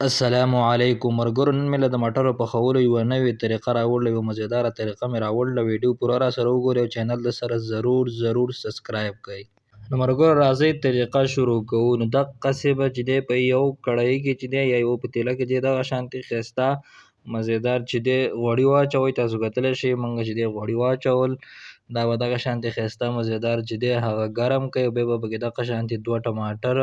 السلام علیکم مرګرو، نن مې له د مټرو پخولو یوه نوې طریقه راوړله، یوه مزیداره طریقه مې راوړله. ویډیو پوره را سره وګورئ او چینل د سره ضرور سبسکرایب کړئ. نو مرګرو راځئ طریقه شروع کوو. نو دقسې به چې دی په یو کړایي کې چې دی یا یو پتیله کې چې دغه شانتې ښایسته مزیدار چې دی غوړي واچوئ. تاسو کتلی شئ موږ چې دی غوړي واچول، دا به دغه شانتې ښایسته مزیدار چې دی هغه ګرم کړئ او بیا به پکې دغه شانتې 2 ټماټر،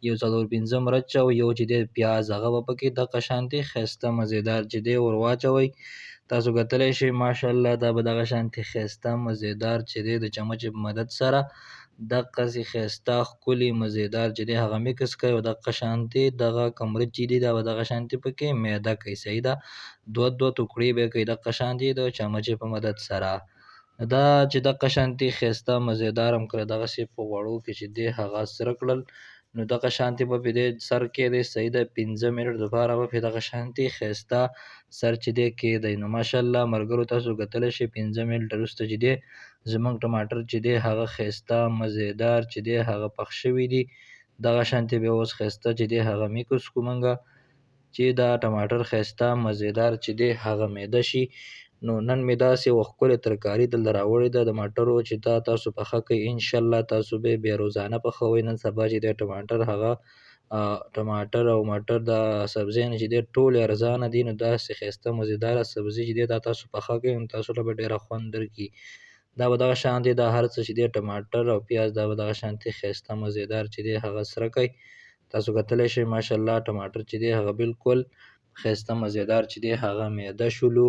یو 4-5 مرچ او یو چې دی پیاز، هغه به پکې دغه شانتې ښایسته مزیدار چې دی ور واچوئ. تاسو کتلی شئ ماشاءالله دا به دغه شانتې ښایسته مزیدار چې دی د چمچ په مدد سره دقسې ښایسته ښکلي مزیدار چې دی هغه میکس کړئ او دغه شانتې دغه کوم مرچ چې دي دا به دغه شانتې پکې میده کړئ. صحیح ده، 2 ټوکړې به یې کړئ دغه شانتې د چمچې په مدد سره. دا چې دغه شانتې ښایسته مزیدار هم کړه دغسې په غوړو کې چې دی هغه سره کړل، نو دغه شانتې به پرې دی سر کېږدئ. صحیح ده، 15 منټ دپاره به پرې دغه شانتې ښایسته سر چې دی کېږدئ. نو ماشاءالله ملګرو تاسو کتلی شئ 15 منټ وروسته چې دی زموږ ټماټر چې دی هغه ښایسته مزیدار چې دی هغه پخ شوي دي. دغه شانتې بیا اوس ښایسته چې دی هغه میکس کړو موږ چې دا ټماټر ښایسته مزیدار چې دی هغه میده شي. نو نن مې داسې یوه ښکلې ترکاري دلته راوړې ده د مټرو چې دا تاسو پخه کړئ، انشاءالله تاسو به یې بیا روزانه پخوئ. نن سبا چې دی ټماټر هغه ټماټر او مټر دا سبزیانې چې دی ټولې ارزانه دي، نو داسې ښایسته مزیداره سبزي چې دی دا تاسو پخه کړئ نو تاسو له به ډېره خوند درکړي. دا به دغه شانتې دا هر څه چې دی ټماټر او پیاز دا به دغه شانتې ښایسته مزیدار چې دی هغه سره کړئ. تاسو کتلی شئ ماشاءالله ټماټر چې دی هغه بالکل ښایسته مزیدار چې دی هغه میده شولو.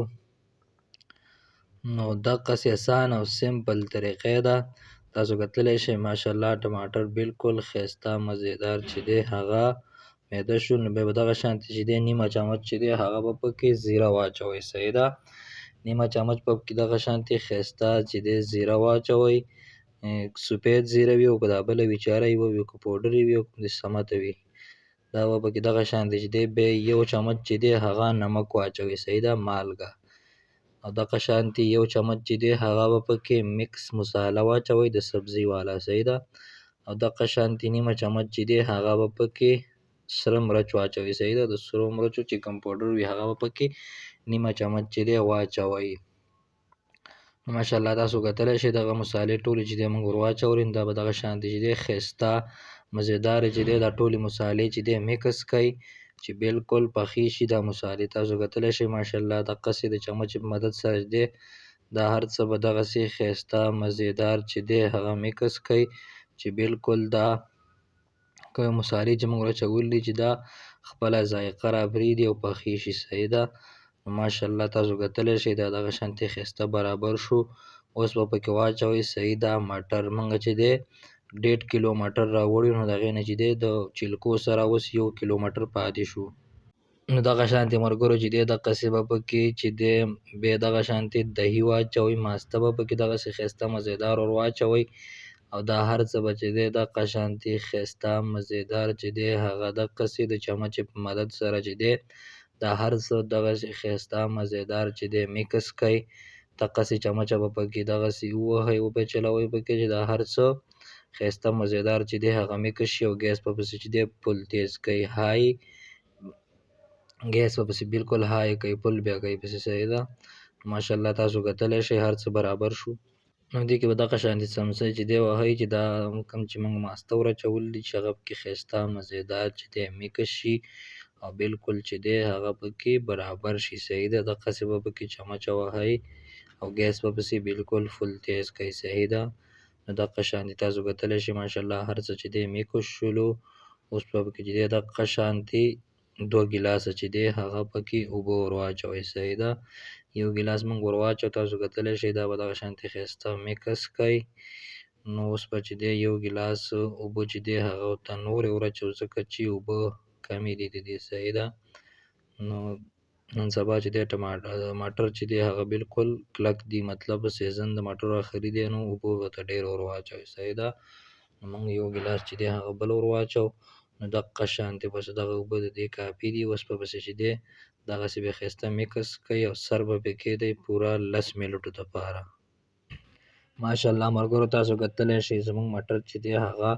نو دقسې اسانه او سمپل طریقې ده. تاسو کتلی شئ ماشاءالله ټماټر بالکل ښایسته مزیدار چې دی هغه میده شو. نو بیا به دغه شانتې چې دی نیمه چمچ چې دی هغه به پکې زیره واچوئ. صحیح ده، نیمه چمچ په پکې دغه شانتې ښایسته چې دی زیره واچوئ. سفید زیره وي او که دا بله وي چاره وي او که پوډر وي او که سمته وي، دا به پکې دغه شانتې چې دی بیا یو چمچ چې دی هغه نمک واچوئ. صحیح ده، مالګه، او دغه شانتې یو چمچ چې دی هغه به پکې مکس مساله واچوئ د سبزي والا. صحیح ده، او دغه شانتې نیمه چمچ چې دی هغه به پکې سره مرچ واچوئ. صحیح ده، د سرو مرچو چې کوم پوډر وي هغه به پکې نیمه چمچ چې دی واچوئ. نو ماشاءالله تاسو کتلی شئ دغه مسالې ټولې چې دی موږ ور واچولې، دا به دغه شانتې چې دی ښایسته مزیدارې چې دی دا ټولې مسالې چې دی میکس کړئ چې بالکل پخې شي دا مسالې. تاسو کتلی شئ ماشاءالله دقسې د چمچ په مدد سره چې دی دا هر څه به دغسې ښایسته مزیدار چې دی هغه میکس کړئ چې بالکل دا کومې مسالې چې موږ واچولې دي چې دا خپله ذایقه راپرېږدي او پخې شي. صحیح ده، ماشاءالله تاسو کتلی شئ دا دغه شانتې ښایسته برابر شو. اوس به پکې واچوئ صحیح ده مټر. موږ چې دی 1.5 کیلو مټر راوړي، نو د هغې نه چې دی د چیلکو سره اوس 1 کیلو مټر پاتې شو. نو دغه شانتې ملګرو چې دی دقسې به پکې چې دی بیا دغه شانتې دهي واچوئ، ماسته به پکې دغسې ښایسته مزیدار ور واچوئ او دا هر څه به چې دی دغه شانتې ښایسته مزیدار چې دی هغه دقسې د چمچ په مدد سره چې دی دا هر څه دغسې ښایسته مزیدار چې دی میکس کړئ. دقسې چمچه به پکې دغسې ووهئ وپیچلوئ پکې چې دا هر څه ښایسته مزیدار چې دی هغه میکس شي. او ګیس په پسې چې دی فل تیز کړئ، های ګیس په پسې بالکل های کړئ، فل بیا کړئ پسې. صحیح ده، ماشاءالله تاسو کتلی شئ هر څه برابر شو. نو دې کې به دغه شانتې څمڅۍ چې دی وهئ چې دا کوم چې موږ ماسته ور اچولي دي چې هغه پکې ښایسته مزیدار چې دی میکس شي او بالکل چې دی هغه پکې برابر شي. صحیح ده، دقسې به پکې چمچه وهئ او ګیس به پسې بالکل فل تیز کړئ. صحیح ده، نو دغه شانتې تاسو کتلی شئ ماشاءالله هر څه چې دی میکس شولو. اوس به پکې چې دی دغه شانتې 2 ګیلاسه چې دی هغه پکې اوبه ور واچوئ. صحیح ده، یو ګیلاس موږ ور واچوو، تاسو کتلی شئ دا به دغه شانتې ښایسته میکس کړئ. نو اوس به چې دی یو ګیلاس اوبه چې دی هغه ورته نورې ور اچوو ځکه چې اوبه کمې دي د دې. صحیح ده، نو نن سبا چې دی مټر چې دی هغه بالکل کلک دي، مطلب سیزن د مټرو اخري دی نو اوبه ورته ډېرې ور واچوئ. صحیح ده، نو موږ یو ګیلاس چې دی هغه بل ور واچوو، نو دغه شانتې بس دغه اوبه د دې کافي دي. اوس به پسې چې دی دغسې بیا ښایسته میکس کړئ او سر به پرې کېږدئ پوره 10 منټو دپاره. ماشاءالله ملګرو تاسو کتلی شئ زموږ مټر چې دی هغه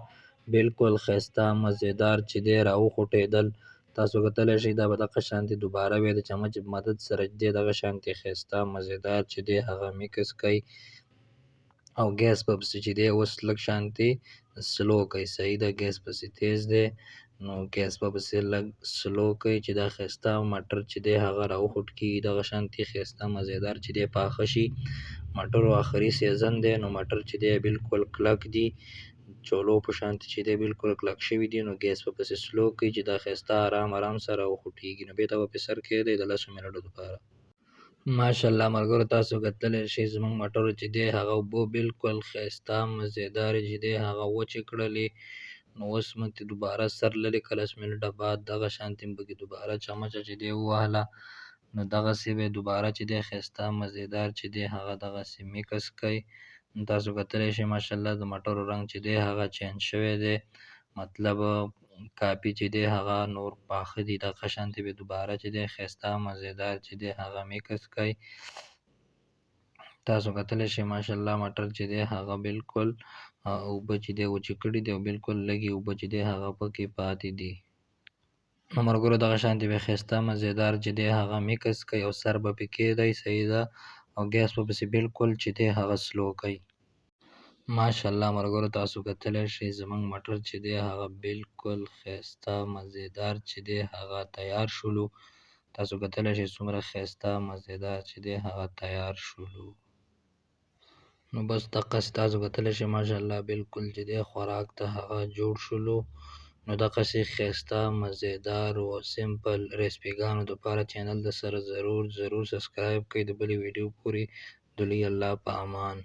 بالکل ښایسته مزیدار چې دی راوخوټېدل. تاسو کتلی شئ دا به دغه شانتې دوباره بیا د چمچ په مدد سره چې دی دغه شانتې ښایسته مزېدار چې دی هغه میکس کئ او ګیس په پسې چې دی اوس لږ شانتې سلو کئ. صحیح ده، ګیس پسې تیز دی نو ګیس په پسې لږ سلو کئ چې دا ښایسته مټر چې دی هغه راوخوټ کېږي دغه شانتې ښایسته مزېدار چې دی پاخه شي. مټرو آخري سیزن دی نو مټر چې دی بالکل کلک دي، چولو په شانتې چې دی بالکل کلک شوي دي. نو ګیس په پسې سلو کئ چې دا ښایسته آرام سره راوخوټېږي. نو بېرته به پرې سر کېږدئ د 10 منټو دپاره. ماشاءالله ملګرو تاسو کتلی شئ زموږ مټرو چې دی هغه اوبه بالکل ښایسته مزېدارې چې دی هغه وچې کړلې. نو اوس مو ترې دوباره سر لرې که 10 منټه بعد دغه شانتې مو پکې دوباره چمچه چې دی ووهله. نو دغسې به یې دوباره چې دی ښایسته مزېدار چې دی هغه دغسې میکس کئ. تاسو کتلی شئ ماشاءالله د مټرو رنګ چې دی هغه چینج شوی دی، مطلب کافي چې دی هغه نور پاخه دي. دغه شانتې به دوباره چې دی ښایسته مزېدار چې دی هغه میکس کئ. تاسو کتلی شئ ماشاءالله مټر چې دی هغه بالکل اوبه چې دی وچې کړي دي او بالکل لږې اوبه چې دی هغه پکې پاتې دي. نو ملګرو دغه شانتې به ښایسته مزېدار چې دی هغه میکس کئ او سر به پرې کېږدئ. صحیح ده، او ګیس به پسې بالکل چې دی هغه سلو کئ. ماشاءالله ملګرو تاسو کتلی شئ زموږ مټر چې دی هغه بالکل ښایسته مزېدار چې دی هغه تیار شولو. تاسو کتلی شئ څومره ښایسته مزېدار چې دی هغه تیار شولو. نو بس دقسې تاسو کتلی شئ ماشاءالله بالکل چې دی خوراک ته هغه جوړ شولو. نو دقسې ښایسته مزېدارو او سمپل ریسپیګانو دپاره چینل د سره ضرور سبسکرایب کئ. د بلې ویډیو پورې دلوی الله په امان.